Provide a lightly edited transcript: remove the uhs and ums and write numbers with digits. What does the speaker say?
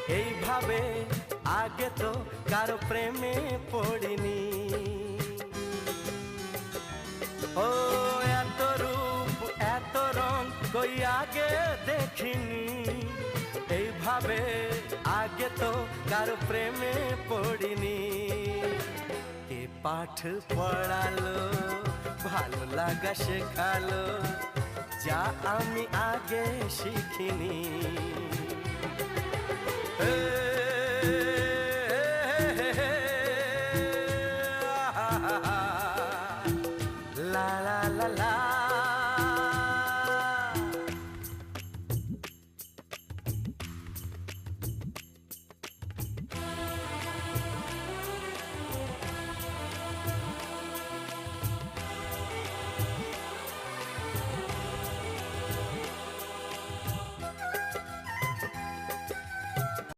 এইভাবে আগে তো কারো প্রেমে পড়িনি। ও এত রূপ এত রং কই আগে দেখিনি। এইভাবে আগে তো কারো প্রেমে পড়িনি। কে পাঠ পড়ালো ভালো লাগা শেখালো যা আমি আগে শিখিনি।